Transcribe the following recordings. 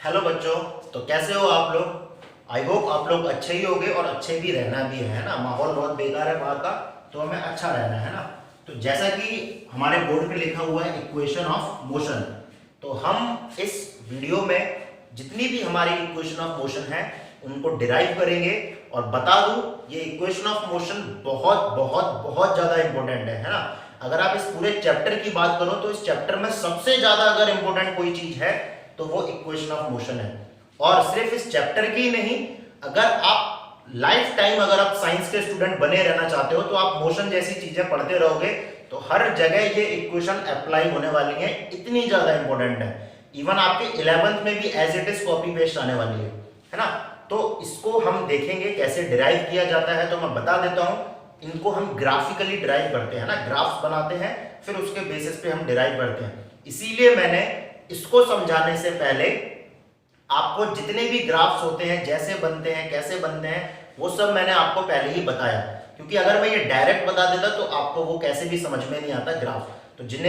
Hello बच्चों। तो कैसे हो आप लोग। आई होप आप लोग अच्छे ही होगे और अच्छे भी रहना भी है ना। माहौल बहुत बेकार है बाहर का, तो हमें अच्छा रहना है ना। तो जैसा कि हमारे बोर्ड पे लिखा हुआ है इक्वेशन ऑफ मोशन, तो हम इस वीडियो में जितनी भी हमारी इक्वेशन ऑफ मोशन है उनको डिराइव करेंगे। और बता दूं, ये इक्वेशन ऑफ मोशन बहुत बहुत बहुत ज्यादा इंपॉर्टेंट है ना। अगर आप इस पूरे चैप्टर की बात करो तो इस चैप्टर में सबसे ज्यादा अगर इंपॉर्टेंट कोई चीज है तो वो इक्वेशन ऑफ मोशन है। और सिर्फ इस चैप्टर की ही नहीं, अगर आप लाइफ टाइम अगर आप साइंस के स्टूडेंट बने रहना चाहते हो तो आप मोशन जैसी चीजें पढ़ते रहोगे तो हर जगह ये इक्वेशन अप्लाई होने वाली है। इतनी ज्यादा इंपॉर्टेंट है, इवन आपके 11th में भी as it is copy paste आने वाली है ना। तो इसको हम देखेंगे कैसे डिराइव किया जाता है। तो मैं बता देता हूं, इनको हम ग्राफिकली डिराइव करते हैं ना, ग्राफ्स बनाते हैं, फिर उसके बेसिस पे हम डिराइव करते हैं। इसीलिए मैंने इसको समझाने से पहले आपको जितने भी ग्राफ्स होते हैं, जैसे बनते हैं, कैसे बनते हैं, वो सब मैंने आपको पहले ही बताया। क्योंकि अगर मैं ये डायरेक्ट बता देता तो आपको वो कैसे भी समझ में नहीं आता ग्राफ। तो जिन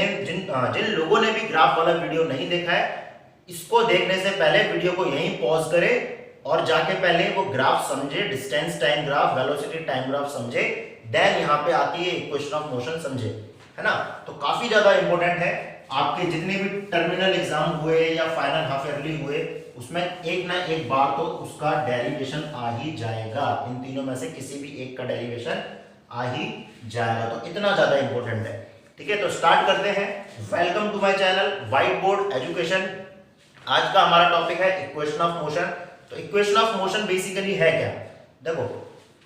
लोगों ने भी ग्राफ वाला वीडियो नहीं देखा है, इसको देखने से पहले वीडियो को यहीं पॉज करें और जाके पहले वो ग्राफ समझे, distance time graph, velocity time graph समझे, देन यहाँ पे आती है इक्वेशन ऑफ मोशन समझे, है ना। तो काफी ज्यादा इंपॉर्टेंट है। आपके जितने भी टर्मिनल एग्जाम हुए या फाइनल हाफ ईयरली हुए, उसमें एक ना एक बार तो उसका डेरिवेशन आ ही जाएगा। इन तीनों में से किसी भी एक का डेरिवेशन आ ही जाएगा। तो इतना ज्यादा इंपॉर्टेंट है। ठीक है, तो स्टार्ट करते हैं। Welcome to my channel White Board Education. आज का हमारा टॉपिक है इक्वेशन ऑफ मोशन। तो इक्वेशन ऑफ मोशन बेसिकली है क्या। देखो,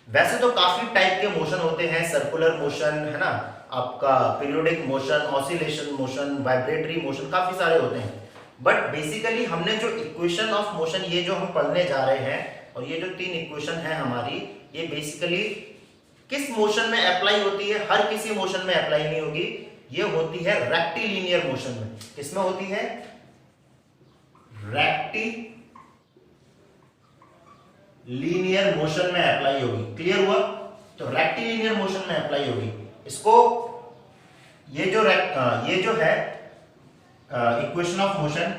वैसे तो काफी टाइप के मोशन होते हैं, सर्कुलर मोशन है ना, आपका periodic motion, oscillation motion, vibratory motion, काफी सारे होते हैं। बट बेसिकली हमने जो इक्वेशन ऑफ मोशन ये जो हम पढ़ने जा रहे हैं, और ये जो 3 इक्वेशन है हमारी, ये बेसिकली किस मोशन में अप्लाई होती है। हर किसी मोशन में अप्लाई नहीं होगी, ये होती है रेक्टिलिनियर मोशन में। किसमें होती है? रेक्टिलिनियर मोशन में अप्लाई होगी। क्लियर हुआ? तो रेक्टिलिनियर मोशन में अप्लाई होगी। इसको ये जो है इक्वेशन ऑफ मोशन,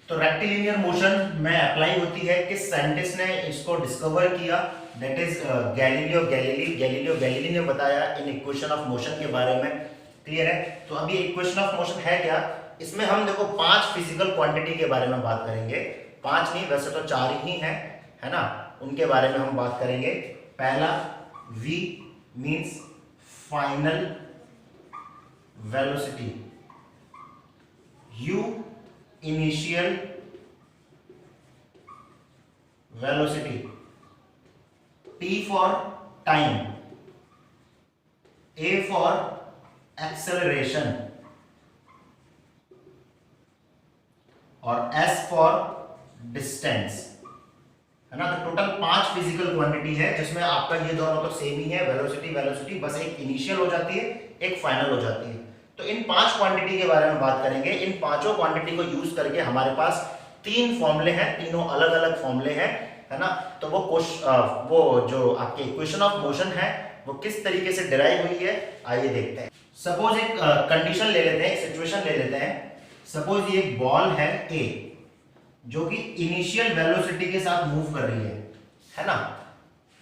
तो रेक्टिलिनियर मोशन में अप्लाई होती है। किस साइंटिस्ट ने इसको डिस्कवर किया? That is Galileo Galilei. Galileo Galilei ने बताया इन इक्वेशन ऑफ मोशन के बारे में। क्लियर है? तो अभी इक्वेशन ऑफ मोशन है क्या, इसमें हम देखो 5 फिजिकल क्वांटिटी के बारे में बात करेंगे। 5 नहीं, वैसे तो 4 ही हैं, है ना। उनके बारे में हम बात करेंगे। पहला v means final velocity, u initial velocity, t for time, a for acceleration और s फॉर डिस्टेंस, है ना। तो टोटल 5 फिजिकल क्वांटिटी है, जिसमें आपका ये दोनों तो सेम ही है, वेलोसिटी वेलोसिटी, बस एक इनिशियल हो जाती है, एक फाइनल हो जाती है। तो इन 5 क्वांटिटी के बारे में बात करेंगे। इन पांचों क्वांटिटी को यूज करके हमारे पास 3 फॉर्मूले हैं, तीनों अलग अलग फॉर्मूले हैं, है ना। तो वो जो आपके इक्वेशन ऑफ मोशन है वो किस तरीके से डिराइव हुई है, आइए देखते हैं। सपोज एक कंडीशन ले लेते हैं, एक सिचुएशन ले लेते हैं। सपोज ये एक बॉल है A, जो कि इनिशियल वेलोसिटी के साथ मूव कर रही है ना।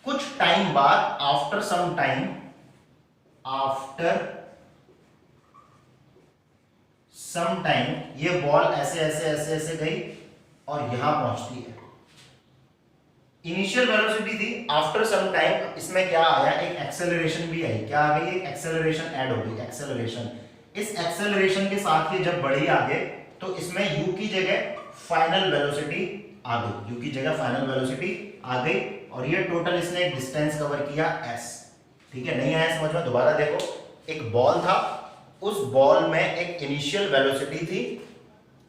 कुछ टाइम बाद, आफ्टर सम टाइम, ये बॉल ऐसे ऐसे ऐसे ऐसे गई और यहां पहुंचती है। इनिशियल वेलोसिटी थी, आफ्टर सम टाइम इसमें क्या आया, एक एक्सेलरेशन भी आई। क्या आ गई? एक एक्सेलरेशन ऐड हो गई, एक्सेलरेशन। इस एक्सेलरेशन के साथ ये जब बढ़ी आगे, तो इसमें u की जगह फाइनल वेलोसिटी आ गई, u की जगह फाइनल वेलोसिटी आ गई, और ये टोटल इसने एक डिस्टेंस कवर किया s। ठीक है, नहीं आया समझ में? दोबारा देखो, एक बॉल था, उस बॉल में एक इनिशियल वेलोसिटी थी।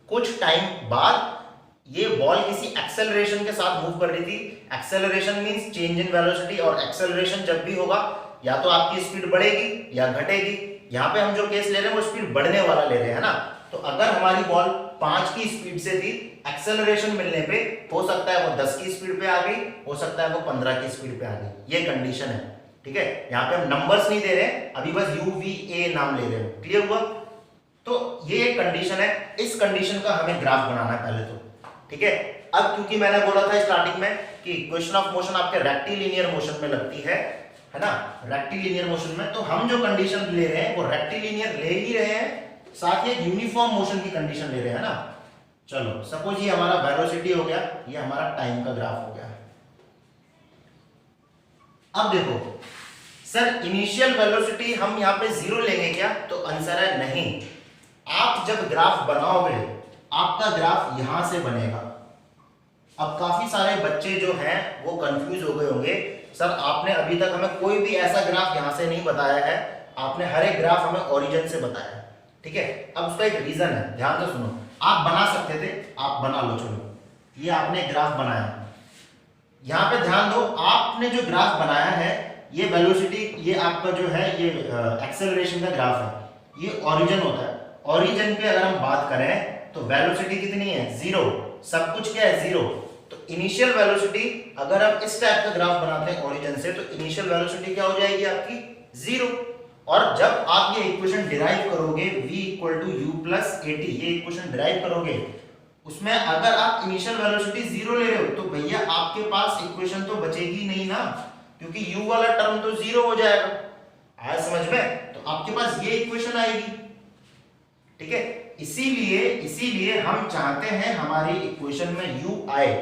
कुछ टाइम बाद ये बॉल किसी एक्सेलरेशन के साथ मूव कर रही थी। Acceleration means change in velocity, और एक्सेलरेशन जब भी होगा या तो आपकी स्पीड बढ़ेगी या घटेगी। यहां पे हम जो केस ले रहे हैं वो स्पीड बढ़ने वाला ले रहे हैं, है ना। तो अगर हमारी बॉल 5 की स्पीड से थी, एक्सेलरेशन मिलने पे हो सकता है वो 10 की स्पीड पे आ गई, हो सकता है वो 15 की स्पीड पे आ गई। ये कंडीशन है। ठीक है, यहाँ पे हम नंबर्स नहीं दे रहे हैं, अभी बस UVA नाम ले रहे हैं। क्लियर हुआ? तो ये एक कंडीशन है। इस कंडीशन का हमें ग्राफ बनाना है पहले तो। ठीक है। अब क्योंकि मैंने बोला था स्टार्टिंग में कि इक्वेशन ऑफ मोशन आपके रेक्टिलिनियर मोशन में लगती है ना, रेक्टिलिनियर मोशन में, तो हम जो कंडीशन ले रहे हैं वो रेक्टिलिनियर ले ही रहे हैं, साथ ही यूनिफॉर्म मोशन की कंडीशन ले रहे हैं ना। चलो सपोज ये हमारा वेलोसिटी हो गया, ये हमारा टाइम का ग्राफ हो गया। अब देखो सर इनिशियल वेलोसिटी हम यहाँ पे 0 लेंगे क्या, तो आंसर है नहीं। आप जब ग्राफ बनाओगे आपका ग्राफ यहां से बनेगा। अब काफी सारे बच्चे जो हैं वो कंफ्यूज हो गए होंगे, सर आपने अभी तक हमें कोई भी ऐसा ग्राफ यहां से नहीं बताया है, आपने हर एक ग्राफ हमें ओरिजिन से बताया है, ठीक है। अब उसका एक रीजन है, ध्यान से सुनो। आप बना सकते थे, आप बना लो, चलो ये आपने ग्राफ बनाया, यहां पे ध्यान दो, आपने जो ग्राफ बनाया है ये वेलोसिटी, ये आपका जो है ये एक्सेलरेशन का ग्राफ है, ये ओरिजिन होता है। ओरिजिन पे अगर हम बात करें तो वेलोसिटी कितनी है, 0, सब कुछ क्या है 0। तो इनिशियल वेलोसिटी अगर हम इस टाइप का ग्राफ बनाते हैं ओरिजिन से, तो इनिशियल वेलोसिटी क्या हो जाएगी आपकी 0। और जब आप ये इक्वेशन डिराइव करोगे v = u + at, ये इक्वेशन डिराइव करोगे, उसमें अगर आप इनिशियल वेलोसिटी 0 ले रहे हो तो भैया आपके पास इक्वेशन तो बचेगी नहीं ना, क्योंकि u वाला टर्म तो 0 हो जाएगा। आया समझ में? तो आपके पास ये इक्वेशन आएगी, ठीक है। इसीलिए हम चाहते हैं हमारी इक्वेशन में u आए,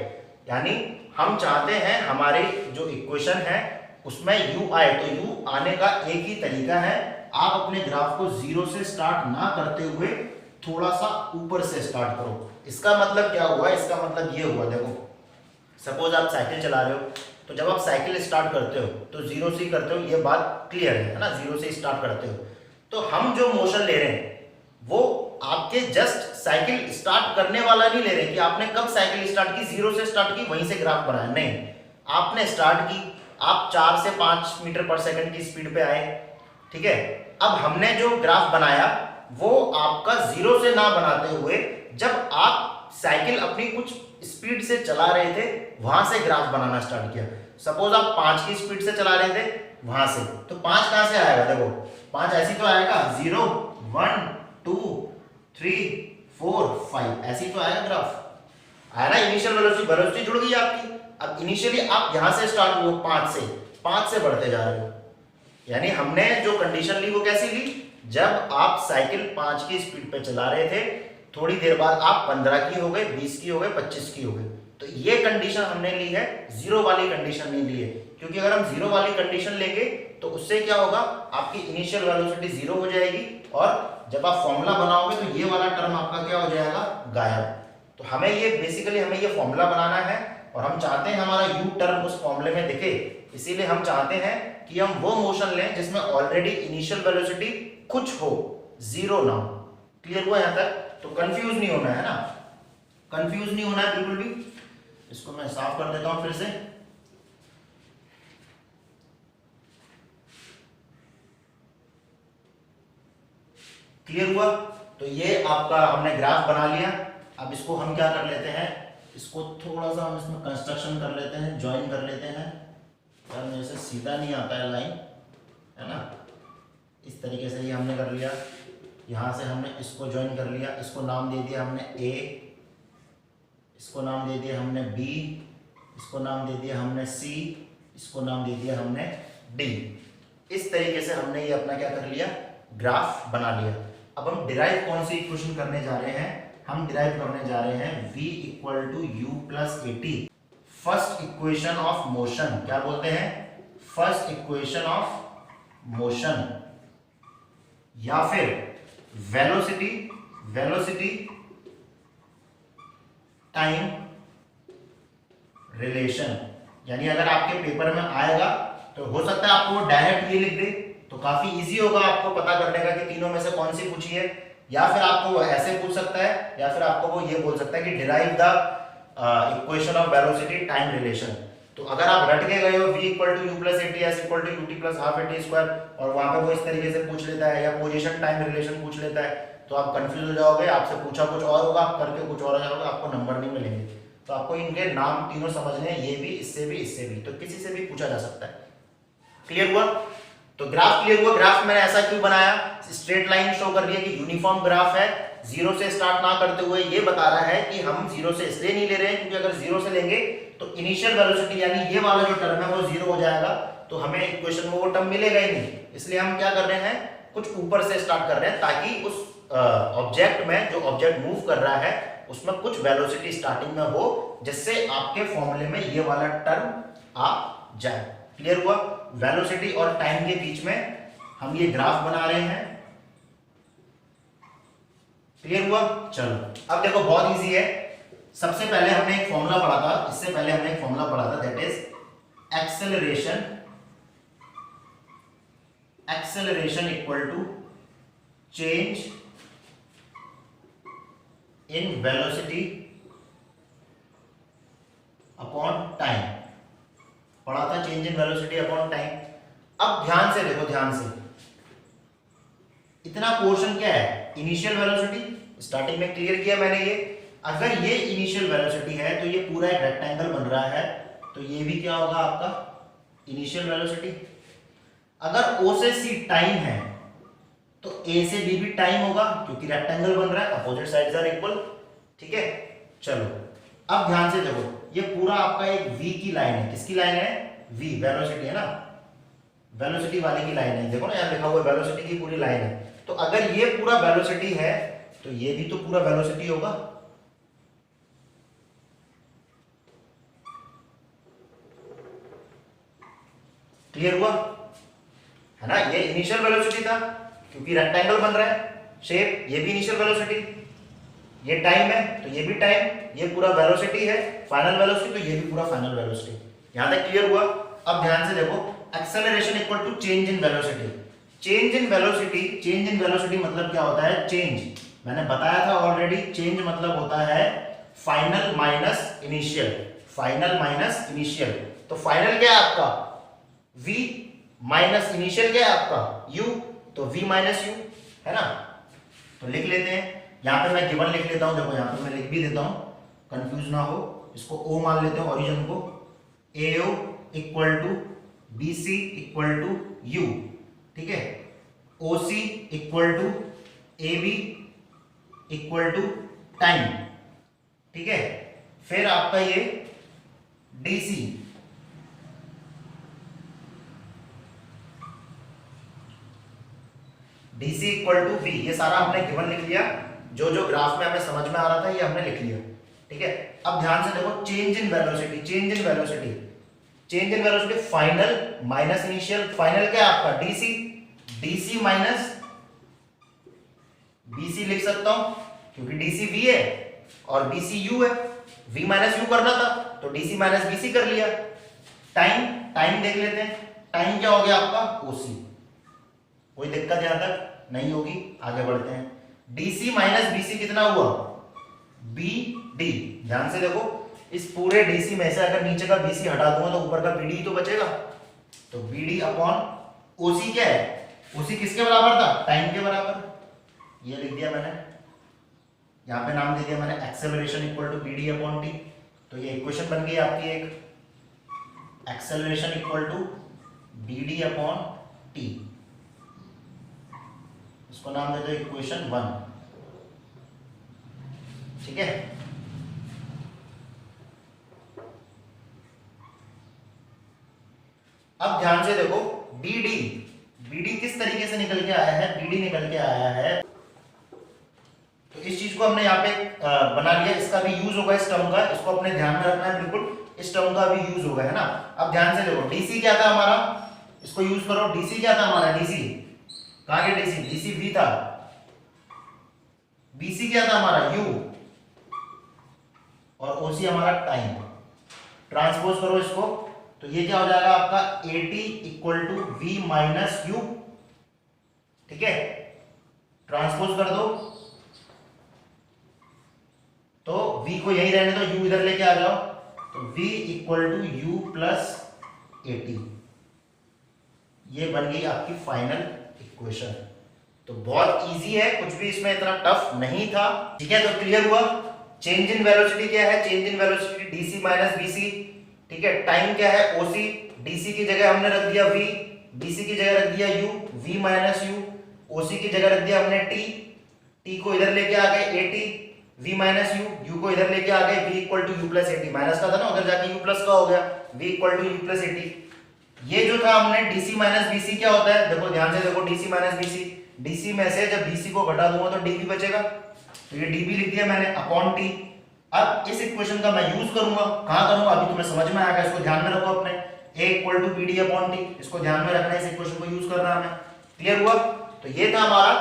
यानी हम चाहते हैं हमारी जो इक्वेशन है उसमें u आए। तो u आने का एक ही तरीका है, आप अपने ग्राफ को 0 से स्टार्ट ना करते हुए थोड़ा सा ऊपर से स्टार्ट करो। इसका मतलब क्या हुआ, इसका मतलब ये हुआ, देखो सपोज आप साइकिल चला रहे हो, तो जब आप साइकिल स्टार्ट करते हो तो 0 से ही करते हो, ये बात क्लियर है ना, 0 से स्टार्ट करते हो। तो हम जो मोशन ले रहे हैं वो आपके जस्ट साइकिल स्टार्ट करने वाला नहीं ले रहे कि आपने कब साइकिल स्टार्ट की, 0 से स्टार्ट की वहीं से ग्राफ बनाया, नहीं, आपने स्टार्ट की, आप 4 से 5 मीटर पर सेकंड की स्पीड पे आए, ठीक है। अब हमने जो ग्राफ बनाया वो आपका 0 से ना बनाते हुए जब आप साइकिल अपनी कुछ स्पीड से चला रहे थे वहां से ग्राफ बनाना स्टार्ट किया। सपोज आप 5 की स्पीड से चला रहे थे वहां से, तो 5 कहां से आएगा, देखो 5 ऐसी तो आएगा, 0 1 2 3 4 5 ऐसी तो आएगा ग्राफ, आया ना। इनिशियल वेलोसिटी जुड़ गई आपकी। अब इनिशियली आप यहां से स्टार्ट हुए 5 से बढ़ते जा रहे हो, यानी हमने जो कंडीशन ली वो कैसी ली, जब आप साइकिल 5 की स्पीड पे चला रहे थे, थोड़ी देर बाद आप 15 की हो गए, 20 की हो गए, 25 की हो गए। तो ये कंडीशन हमने ली है, 0 वाली कंडीशन नहीं ली है, क्योंकि अगर हम 0 वाली कंडीशन लेंगे तो उससे क्या होगा, आपकी इनिशियल वेलोसिटी 0 हो जाएगी और जब आप फॉर्मूला बनाओगे तो ये वाला टर्म आपका क्या हो जाएगा, गायब। तो हमें ये बेसिकली हमें ये फॉर्मूला बनाना है और हम चाहते हैं हमारा u टर्म उस फॉर्मूले में दिखे, इसीलिए हम चाहते हैं कि हम वो मोशन लें जिसमें ऑलरेडी इनिशियल वेलोसिटी कुछ हो, 0 ना हो। क्लियर हुआ यहां तक? तो कंफ्यूज नहीं होना है ना, कंफ्यूज नहीं होना है बिल्कुल भी। इसको मैं साफ कर देता हूं फिर से। क्लियर हुआ? तो ये आपका हमने ग्राफ बना लिया। अब इसको हम क्या कर लेते हैं, इसको थोड़ा सा हम इसमें कंस्ट्रक्शन कर लेते हैं, ज्वाइन कर लेते हैं। यार मेरे से सीधा नहीं आता है लाइन, है ना। इस तरीके से ये हमने कर लिया, यहाँ से हमने इसको ज्वाइन कर लिया, इसको नाम दे दिया हमने A, इसको नाम दे दिया हमने B, इसको नाम दे दिया हमने C, इसको नाम दे दिया हमने D। इस तरीके से हमने ये अपना क्या कर लिया, ग्राफ बना लिया। अब हम डिराइव कौन सी इक्वेशन करने जा रहे हैं, हम डिराइव करने जा रहे हैं v = u + at, first equation of motion. क्या बोलते हैं, फर्स्ट इक्वेशन ऑफ मोशन, या फिर वेलोसिटी टाइम रिलेशन। यानी अगर आपके पेपर में आएगा तो हो सकता है आपको डायरेक्ट ये लिख दे, तो काफी इजी होगा आपको पता करने का कि तीनों में से कौन सी पूछी है। या फिर आपको वो ऐसे पूछ सकता है, या फिर आपको वो ये बोल सकता है कि derive the equation of velocity time relation. तो अगर आप रट के गए हो v = u + at, s = ut + ½ at² और वहां पे वो इस तरीके से पूछ लेता है, या पोजीशन टाइम रिलेशन पूछ लेता है, तो आप कंफ्यूज हो जाओगे, आपसे पूछा कुछ और होगा, आप करके कुछ और हो जाओगे, आपको नंबर नहीं मिलेंगे। तो आपको इनके नाम तीनों समझने हैं, ये भी, इससे भी, इससे भी, तो किसी से भी पूछा जा सकता है। क्लियर हुआ? तो ग्राफ क्लियर हुआ। ग्राफ मैंने ऐसा क्यों बनाया, स्ट्रेट लाइन शो कर रही है कि यूनिफॉर्म ग्राफ है, जीरो से स्टार्ट ना करते हुए ये बता रहा है कि हम जीरो से इसलिए नहीं ले रहे हैं क्योंकि अगर जीरो से लेंगे तो इनिशियल वेलोसिटी यानी ये वाला जो टर्म है वो जीरो हो जाएगा, तो हमें इक्वेशन में वो टर्म मिलेगा ही नहीं। इसलिए हम क्या कर रहे हैं, कुछ ऊपर से स्टार्ट कर रहे हैं ताकि उस ऑब्जेक्ट में, जो ऑब्जेक्ट मूव कर रहा है उसमें कुछ वेलोसिटी स्टार्टिंग में हो, जिससे आपके फॉर्मूले में ये वाला टर्म आ जाए। क्लियर हुआ। वेलोसिटी और टाइम के बीच में हम ये ग्राफ बना रहे हैं। क्लियर हुआ। चलो अब देखो बहुत इजी है। सबसे पहले हमने एक फॉर्मूला पढ़ा था, इससे पहले हमने एक फॉर्मूला पढ़ा था, that is acceleration equal to change in velocity upon time. पढ़ा था change in velocity upon time. अब ध्यान से देखो, ध्यान से, इतना पोर्शन क्या है, इनिशियल वेलोसिटी। स्टार्टिंग में क्लियर किया मैंने ये, अगर ये इनिशियल वेलोसिटी है तो ये पूरा एक रेक्टेंगल बन रहा है, तो ये भी क्या होगा आपका इनिशियल वेलोसिटी। अगर O से C टाइम है तो A से B भी टाइम होगा क्योंकि रेक्टेंगल बन रहा है, अपोजिट साइड्स आर इक्वल। ठीक है। चलो अब ध्यान से देखो, ये पूरा आपका एक V की लाइन है। किसकी लाइन है, V, वेलोसिटी है ना, वेलोसिटी वाले की लाइन है। देखो ना यहाँ लिखा हुआ है वेलोसिटी की पूरी लाइन है। तो अगर ये पूरा वेलोसिटी है तो ये भी तो पूरा वेलोसिटी होगा। क्लियर हुआ है ना। ये इनिशियल वेलोसिटी था क्योंकि रेक्टेंगल बन रहा है शेप, ये भी इनिशियल वेलोसिटी। ये टाइम है तो ये भी टाइम, ये पूरा वेलोसिटी है, फाइनल वेलोसिटी, तो ये भी पूरा फाइनल वेलोसिटी। यहां तक क्लियर हुआ। अब ध्यान से देखो, acceleration equal to change in velocity. Change in velocity, change in velocity मतलब क्या होता है, चेंज मैंने बताया था ऑलरेडी। चेंज मतलब होता है final minus initial, final minus initial. तो फाइनल क्या है आपका v माइनस इनिशियल क्या है आपका u, तो v माइनस u है ना। तो लिख लेते हैं, यहां पे मैं गिवन लिख लेता हूं। देखो यहां पे मैं लिख भी देता हूं, कंफ्यूज ना हो। इसको o मान लेते हैं ओरिजिन को। AO equal to BC equal to u, ठीक है। OC equal to AB equal to time, ठीक है। फिर आपका ये DC, DC equal to V, ये सारा हमने गिवन लिख लिया। जो जो ग्राफ में हमें समझ में आ रहा था ये हमने लिख लिया, ठीक है। अब ध्यान से देखो, change in velocity, change in velocity, change in velocity final minus initial. Final क्या है आपका DC, DC माइनस BC लिख सकता हूं क्योंकि DC V है और BC U है। V माइनस U करना था तो DC माइनस BC कर लिया। टाइम, टाइम देख लेते हैं। टाइम क्या हो गया आपका OC। कोई दिक्कत यहां तक नहीं होगी, आगे बढ़ते हैं। DC माइनस BC कितना हुआ BD। ध्यान से देखो, इस पूरे DC में से अगर नीचे का BC हटा दूंगा तो ऊपर का BD तो बचेगा। तो BD अपॉन OC क्या है, OC किसके बराबर था, टाइम के बराबर। ये लिख दिया मैंने, यहां पे नाम दे दिया मैंने acceleration equal to BD upon T। तो ये इक्वेशन बन गई आपकी एक, acceleration equal to BD upon T। इसको नाम दे दो इक्वेशन 1, ठीक है। अब ध्यान से देखो, BD, BD किस तरीके से निकल के आया है, BD निकल के आया है, तो इस चीज को हमने यहाँ पे बना लिया। इसका भी यूज होगा इस टर्म का, इसको अपने ध्यान में रखना है बिल्कुल, इस टर्म का भी यूज होगा, है ना। अब ध्यान से देखो, DC क्या था हमारा, इसको यूज करो। DC क्या था हमारा, DC कहां गया, DC V था। BC क्या था हमारा U, और OC हमारा टाइम। ट्रांसपोज करो इसको, तो ये क्या हो जाएगा आपका AT equal to V minus U, ठीक है। ट्रांसपोज कर दो तो V को यही रहने दो, U इधर लेके आ जाओ, तो V equal to U plus AT। ये बन गई आपकी फाइनल इक्वेशन। तो बहुत इजी है, कुछ भी इसमें इतना टफ नहीं था, ठीक है। तो क्लियर हुआ। चेंज इन वेलोसिटी क्या है, change in velocity DC minus BC, ठीक है। टाइम क्या है OC, DC की जगह हमने रख दिया V, BC की जगह रख दिया U, V minus U, OC की जगह रख दिया हमने T, T को इधर लेके आ गए AT, V minus U, U को इधर लेके आ गए V equal to U plus AT, minus का था ना उधर जाके U प्लस का हो गया, V equal to U plus AT। ये जो था हमने DC माइनस BC क्या होता है, देखो ध्यान से देखो, DC माइनस BC, DC में से जब BC को घटा दूंगा तो DB बचेगा, तो ये DB लिख दिया मैंने अपॉन T। अब इस इक्वेशन का मैं यूज करूंगा, कहां करूंगा अभी तुम्हें समझ में आएगा, इसको ध्यान में रखो अपने, A equal to BD upon T, इसको ध्यान में रखना है, इस इक्वेशन को यूज करना है हमें। क्लियर हुआ? तो ये था हमारा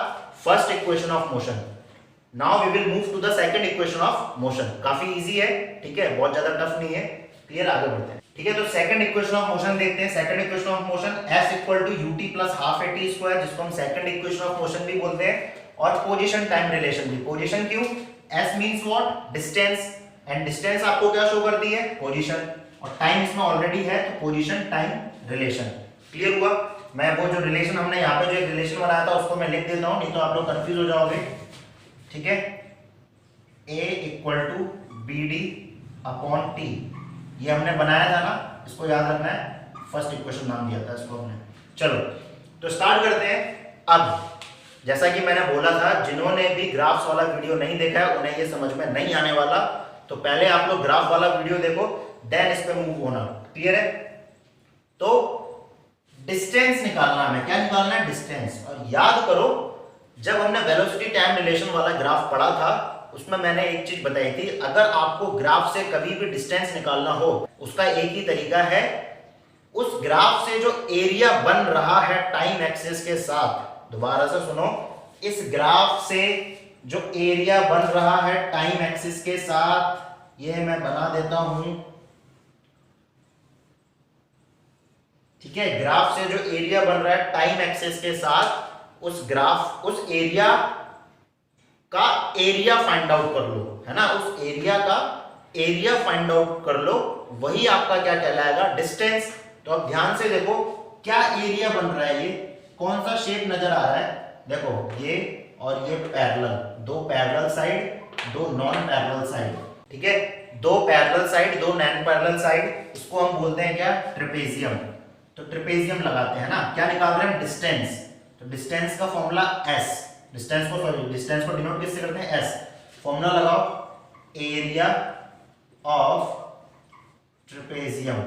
first equation of motion. Now we will move to the second equation of motion. काफी इजी है, ठीक है, बहुत ज्यादा टफ नहीं है। क्लियर, आगे बढ़ते हैं। ठीक है, तो सेकंड इक्वेशन ऑफ मोशन देखते हैं। Second equation of motion S equal to ut plus half at square, जिसको हम सेकंड इक्वेशन ऑफ मोशन भी बोलते हैं, और पोजीशन टाइम रिलेशन भी। पोजीशन क्यों? S means what? Distance, and distance आपको क्या शो करती है? पोजीशन, और टाइम इसमें ऑलरेडी है तो पोजीशन टाइम रिलेशन। क्लियर हुआ? मैं वो जो रिलेशन हमने यहाँ पे जो एक रिलेशन बनाया था उसको मैं लिख देता हूँ, नहीं तो आप लोग कंफ्यूज हो जाओगे। ठीक है, A equal to BD upon T, ये हमने बनाया था ना, इसको याद रखना है, फर्स्ट इक्वेशन नाम दिया था इसको हमने। चलो तो स्टार्ट करते हैं। अब जैसा कि मैंने बोला था, जिन्होंने भी ग्राफ्स वाला वीडियो नहीं देखा है उन्हें ये समझ में नहीं आने वाला, तो पहले आप लोग ग्राफ वाला वीडियो देखो, देन इस पे मूव होना। क्लियर है? तो डिस्टेंस निकालना है, क्या निकालना है? डिस्टेंस। और याद करो, जब हमने वेलोसिटी टाइम रिलेशन वाला ग्राफ पढ़ा था उसमें मैंने एक चीज बताई थी, अगर आपको ग्राफ से कभी भी डिस्टेंस निकालना हो उसका एक ही तरीका है, उस ग्राफ से जो एरिया बन रहा है टाइम एक्सिस के साथ, दोबारा से सुनो, इस ग्राफ से जो एरिया बन रहा है टाइम एक्सिस के साथ, ये मैं बना देता हूं। ठीक है, ग्राफ से जो एरिया बन रहा है टाइम एक्सिस के साथ, उस ग्राफ, उस एरिया का एरिया फाइंड आउट कर लो, है ना, उस एरिया का एरिया फाइंड आउट कर लो, वही आपका क्या कहलाएगा? डिस्टेंस। तो अब ध्यान से देखो, क्या एरिया बन रहा है, ये कौन सा शेप नजर आ रहा है? देखो ये और ये पैरेलल, दो पैरेलल साइड, दो नॉन पैरेलल साइड। ठीक है, दो पैरेलल साइड, दो नॉन पैरेलल साइड, इसको हम बोलते हैं क्या? ट्रेपेजियम। तो ट्रेपेजियम लगाते हैं ना, क्या निकाल रहे हैं? डिस्टेंस। तो डिस्टेंस का फॉर्मूला S, डिस्टेंस को डिनोट किससे करते हैं? S। फॉर्मूला लगाओ, एरिया ऑफ ट्रेपेजियम।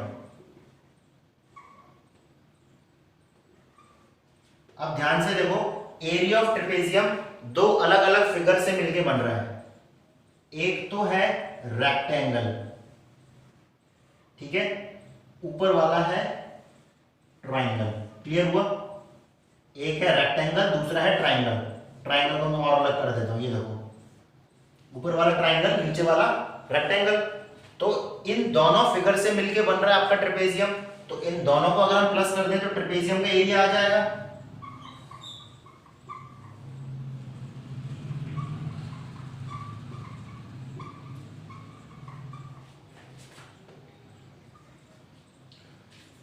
अब ध्यान से देखो, एरिया ऑफ ट्रेपेजियम दो अलग अलग फिगर से मिलकर बन रहा है। एक तो है रेक्टेंगल, ठीक है, ऊपर वाला है ट्राइंगल। क्लियर हुआ? एक है रेक्टेंगल, दूसरा है ट्राइंगल। ट्राइंगल को मैं और अलग कर देता हूं, ये देखो, ऊपर वाला ट्राइंगल, नीचे वाला रेक्टेंगल। तो इन दोनों फिगर से मिलके बन रहा है आपका ट्रेपेजियम। तो इन दोनों को अगर हम प्लस कर दें तो ट्रेपेजियम का एरिया आ जाएगा।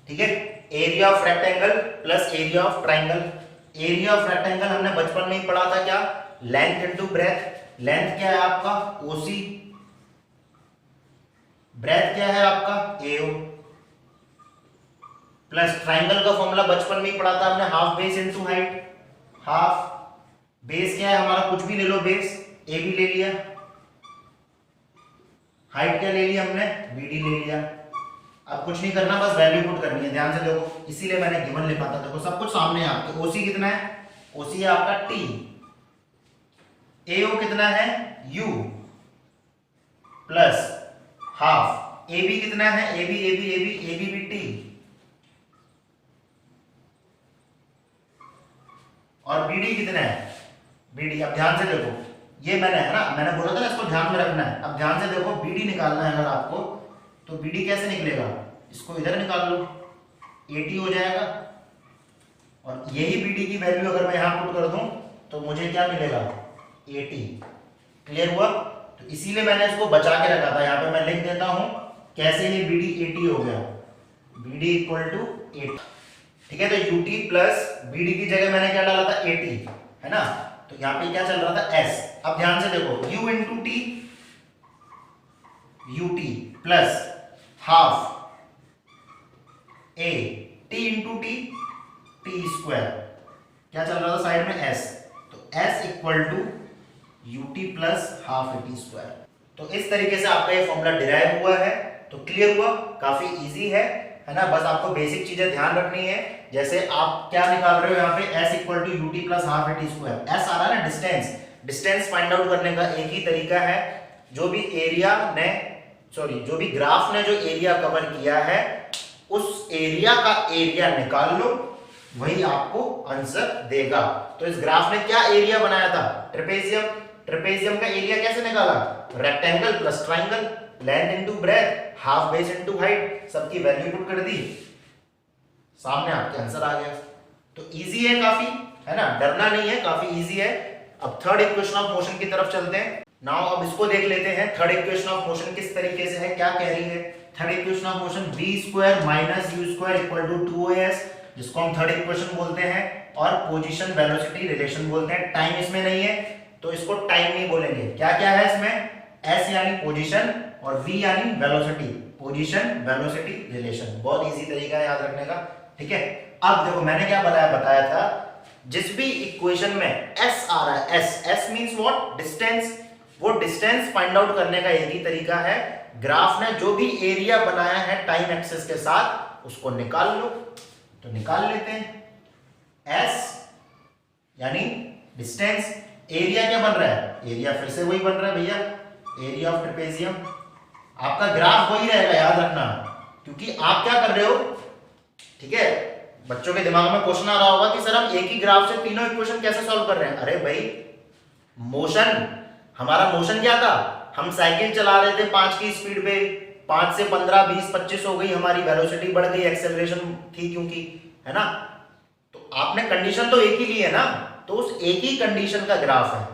ठीक है, area of rectangle plus area of triangle. Area of rectangle हमने बचपन में ही पढ़ा था, क्या? Length into breadth. लेंथ क्या है आपका? OC। ब्रेथ क्या है आपका? AO। प्लस ट्राइंगल का फॉर्मूला बचपन में ही पढ़ा था हमने, half base into height. Half base क्या है हमारा? कुछ भी ले लो, बेस AB ले लिया, हाइट क्या ले लिया हमने? BD ले लिया। अब कुछ नहीं करना, बस वैल्यू पुट करनी है। ध्यान से देखो, इसीलिए मैंने गिवन लिखा था, देखो सब कुछ सामने है आपके। OC कितना है? OC है आपका T। AO कितना है? U plus half. AB कितना है? AB भी T, और BD कितना है? BD। अब ध्यान से देखो, ये मैंने, है ना, मैंने बोला था ना इसको ध्यान में रखना है। अब ध्यान से देखो, BD निकालना है अगर आपको, तो BD कैसे निकलेगा? इसको इधर निकाल लो, AT हो जाएगा, और यही BD की वैल्यू अगर मैं यहां पुट कर दूं तो मुझे क्या मिलेगा? AT। क्लियर हुआ? तो इसीलिए मैंने इसको बचा के रखा था, यहां पे मैं लिख देता हूं कैसे ये BD AT हो गया, BD इक्वल टू 8। ठीक है, तो UT प्लस BD की जगह मैंने क्या डाला था? AT, है ना, तो यहां पे क्या चल रहा था? S। अब ध्यान से देखो, U into T, UT plus half A, T into T, T square, क्या चल रहा था साइड में s, तो s equal to ut plus half A T square. तो इस तरीके से आपका ये फॉर्मूला डिराइव हुआ है। तो क्लियर हुआ, काफी इजी है ना। बस आपको बेसिक चीजें ध्यान रखनी है, जैसे आप क्या निकाल रहे हो यहाँ पे s equal to ut plus half A T square. s आ रहा है ना डिस्टेंस, डिस्टेंस फाइंड आउट करने का एक ही तरीका है, जो भी ग्राफ ने जो एरिया कवर किया है उस एरिया का एरिया निकाल लो, वही आपको आंसर देगा। तो इस ग्राफ ने क्या एरिया बनाया था, ट्रेपेजियम। ट्रेपेजियम का एरिया कैसे निकाला, rectangle plus triangle, length into breadth, half base into height, सबकी वैल्यू पुट कर दी, सामने आपके आंसर आ गया। तो इजी है काफी, है ना, डरना नहीं है, काफी इजी है। अब थर्ड इक्वेशन ऑफ मोशन की तरफ चलते हैं। नाउ अब इसको देख लेते हैं, थर्ड इक्वेशन ऑफ मोशन किस तरीके से है, क्या कह रही है। Third equation of motion v square minus u square equal to 2as, जिसको हम थर्ड इक्वेशन बोलते हैं, और पोजीशन वेलोसिटी रिलेशन बोलते हैं। टाइम इसमें नहीं है तो इसको टाइम नहीं बोलेंगे। क्या क्या है इसमें, s यानी पोजीशन और v यानी वेलोसिटी, पोजीशन वेलोसिटी रिलेशन। बहुत इजी तरीका है याद रखने का, ठीक है। अब देखो मैंने क्या बताया था, जिस भी इक्वेशन में s आ रहा है, s मींस व्हाट, डिस्टेंस, वो डिस्टेंस फाइंड आउट करने का एक ही तरीका है, ग्राफ ने जो भी एरिया बनाया है टाइम एक्सिस के साथ उसको निकाल लो। तो निकाल लेते हैं, s यानी डिस्टेंस, एरिया क्या बन रहा है, एरिया फिर से वही बन रहा है भैया, एरिया ऑफ ट्रेपेजियम। आपका ग्राफ वही रहेगा, याद रखना, क्योंकि आप क्या कर रहे हो, ठीक है। बच्चों के दिमाग में क्वेश्चन आ रहा होगा कि सर हम एक ही ग्राफ से तीनों इक्वेशन कैसे सॉल्व कर रहे हैं। अरे भाई, मोशन, हमारा मोशन क्या था, हम साइकिल चला रहे थे 5 की स्पीड पे, 5 से 15, 20, 25 हो गई, हमारी वेलोसिटी बढ़ गई, एक्सेलरेशन थी क्योंकि, है ना। तो आपने कंडीशन तो एक ही ली है ना, तो उस एक ही कंडीशन का ग्राफ है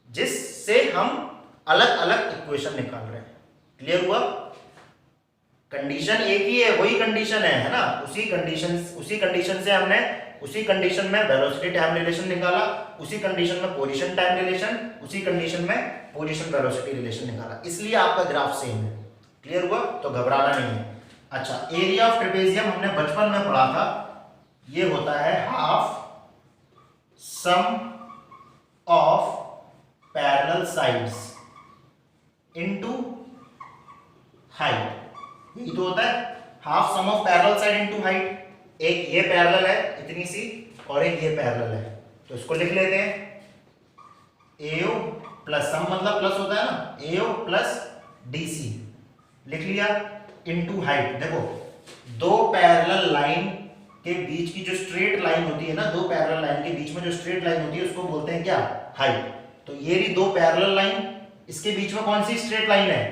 जिससे हम अलग अलग इक्वेशन निकाल रहे हैं। क्लियर हुआ, कंडीशन एक ही है, वही कंडीशन है ना, उसी कंडीशन से हमने उसी कंडीशन में वेलोसिटी टाइम रिलेशन निकाला, उसी कंडीशन में पोजीशन टाइम रिलेशन, उसी कंडीशन में पोजीशन वेलोसिटी रिलेशन निकाला, इसलिए आपका ग्राफ सेम है। क्लियर हुआ, तो घबराना नहीं है। अच्छा, एरिया ऑफ ट्रेपेजियम हमने बचपन में पढ़ा था, ये होता है half sum of parallel sides into height, यही तो होता है, half sum of parallel side into height. एक ये पैरेलल है इतनी सी, और एक ये पैरेलल है, तो इसको लिख लेते हैं, AO प्लस, सम मतलब प्लस होता है ना, AO प्लस DC लिख लिया, इनटू हाइट। देखो, दो पैरेलल लाइन के बीच की जो स्ट्रेट लाइन होती है ना, दो पैरेलल लाइन के बीच में जो स्ट्रेट लाइन होती है उसको बोलते हैं क्या, हाइट। तो ये रही दो पैरेलल लाइन, इसके बीच में कौन सी स्ट्रेट लाइन है,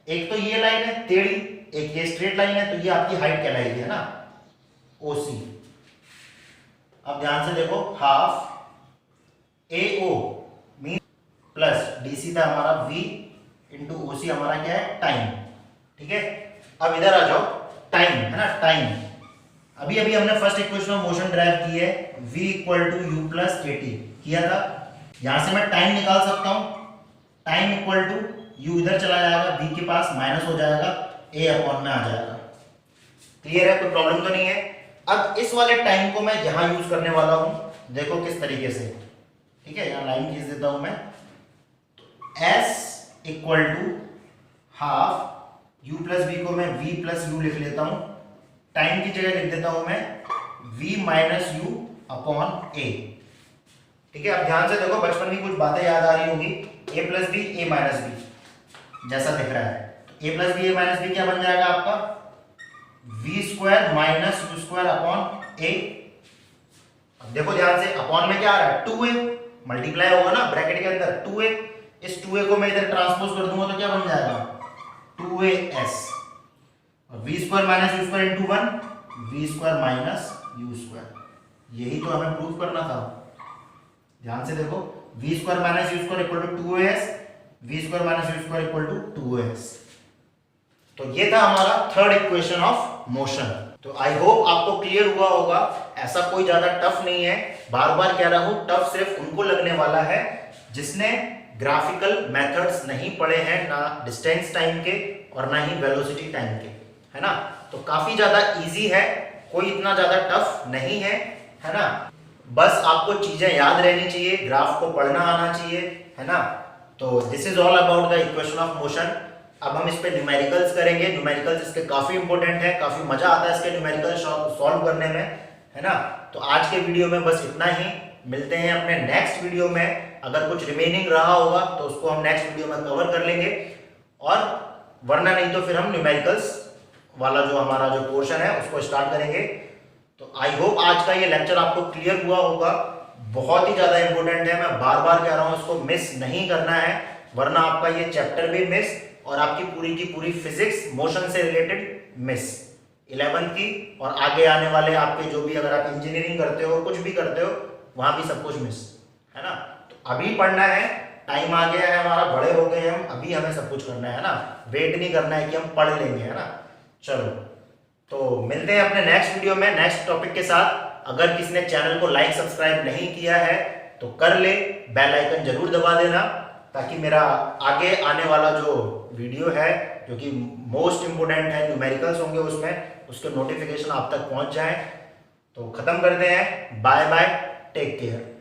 एक तो ये लाइन है टेढ़ी, एक ये स्ट्रेट लाइन है, तो ये आपकी हाइट कहलाएगी, है ना, OC। अब ध्यान से देखो, half AO mean plus DC था हमारा V इंटू OC हमारा क्या है, टाइम, ठीक है। अब इधर आ जाओ, टाइम है ना, टाइम, अभी अभी हमने first equation of motion derive की है, v equal to u plus AT किया था। यहां से मैं टाइम निकाल सकता हूं, टाइम इक्वल टू u इधर चला जाएगा, v के पास माइनस हो जाएगा, a अपॉन में आ जाएगा। क्लियर है, कोई प्रॉब्लम तो नहीं है। अब इस वाले टाइम को मैं यहां यूज करने वाला हूं, देखो किस तरीके से, ठीक है। यहां लाइन खींच देता हूं मैं, s equal to half u plus v को मैं v प्लस u लिख लेता हूं, टाइम की जगह लिख देता हूं मैं v minus u upon a, ठीक है। अब ध्यान से देखो, बचपन की कुछ बातें याद आ रही होगी, a plus B A minus B जैसा दिख रहा है, तो a plus B A minus B क्या बन जाएगा आपका, v square minus u square upon a। अब देखो ध्यान से, अपॉन में क्या आ रहा है, 2a, मल्टीप्लाई होगा ना ब्रैकेट के अंदर 2a, इस 2a को मैं इधर ट्रांसपोज कर दूंगा तो क्या बन जाएगा, 2as, और v square minus u square into 1, v square minus u square, यही तो हमें प्रूव करना था। ध्यान से देखो, v square minus u square equal to 2as, v square minus u square equal to 2as। तो ये था हमारा थर्ड इक्वेशन ऑफ मोशन। तो आई होप आपको क्लियर हुआ होगा, ऐसा कोई ज्यादा टफ नहीं है, बार बार कह रहा हूं, टफ सिर्फ उनको लगने वाला है जिसने ग्राफिकल मेथड्स नहीं पढ़े हैं, ना डिस्टेंस टाइम के और ना ही वेलोसिटी टाइम के, है ना। तो काफी ज्यादा इजी है, कोई इतना ज्यादा टफ नहीं है है ना। बस आपको चीजें याद रहनी चाहिए, ग्राफ को पढ़ना आना चाहिए, है ना। तो this is all about the equation of motion. अब हम इस पे न्यूमेरिकल्स करेंगे। न्यूमेरिकल्स इसके काफी इंपॉर्टेंट है, काफी मजा आता है इसके न्यूमेरिकल सॉल्व करने में, है ना। तो आज के वीडियो में बस इतना ही। मिलते हैं अपने नेक्स्ट वीडियो में। अगर कुछ रिमेनिंग रहा होगा तो उसको हम नेक्स्ट वीडियो में कवर कर लेंगे, और वरना नहीं तो फिर हम न्यूमेरिकल्स वाला जो हमारा जो पोर्शन है उसको स्टार्ट करेंगे। तो आई होप आज का ये लेक्चर आपको क्लियर हुआ होगा। बहुत ही ज्यादा इंपॉर्टेंट है, मैं बार बार कह रहा हूं, इसको मिस नहीं करना है, वरना आपका ये चैप्टर भी मिस और आपकी पूरी की पूरी फिजिक्स मोशन से रिलेटेड मिस 11th की, और आगे आने वाले आपके जो भी, अगर आप इंजीनियरिंग करते हो, कुछ भी करते हो, वहां भी सब कुछ मिस, है ना। तो अभी पढ़ना है, टाइम आ गया है हमारा, बड़े हो गए हम, अभी हमें सब कुछ करना है ना, वेट नहीं करना है कि हम पढ़ लेंगे, है ना। चलो, तो मिलते हैं अपने नेक्स्ट वीडियो में नेक्स्ट टॉपिक के साथ। अगर किसी ने चैनल को लाइक सब्सक्राइब नहीं किया है तो कर ले, बेल आइकन जरूर दबा देना, ताकि मेरा आगे आने वाला जो वीडियो है, जो कि मोस्ट इंपोर्टेंट है, न्यूमेरिकल्स होंगे उसमें, उसके नोटिफिकेशन आप तक पहुंच जाए। तो खत्म करते हैं, बाय बाय, टेक केयर।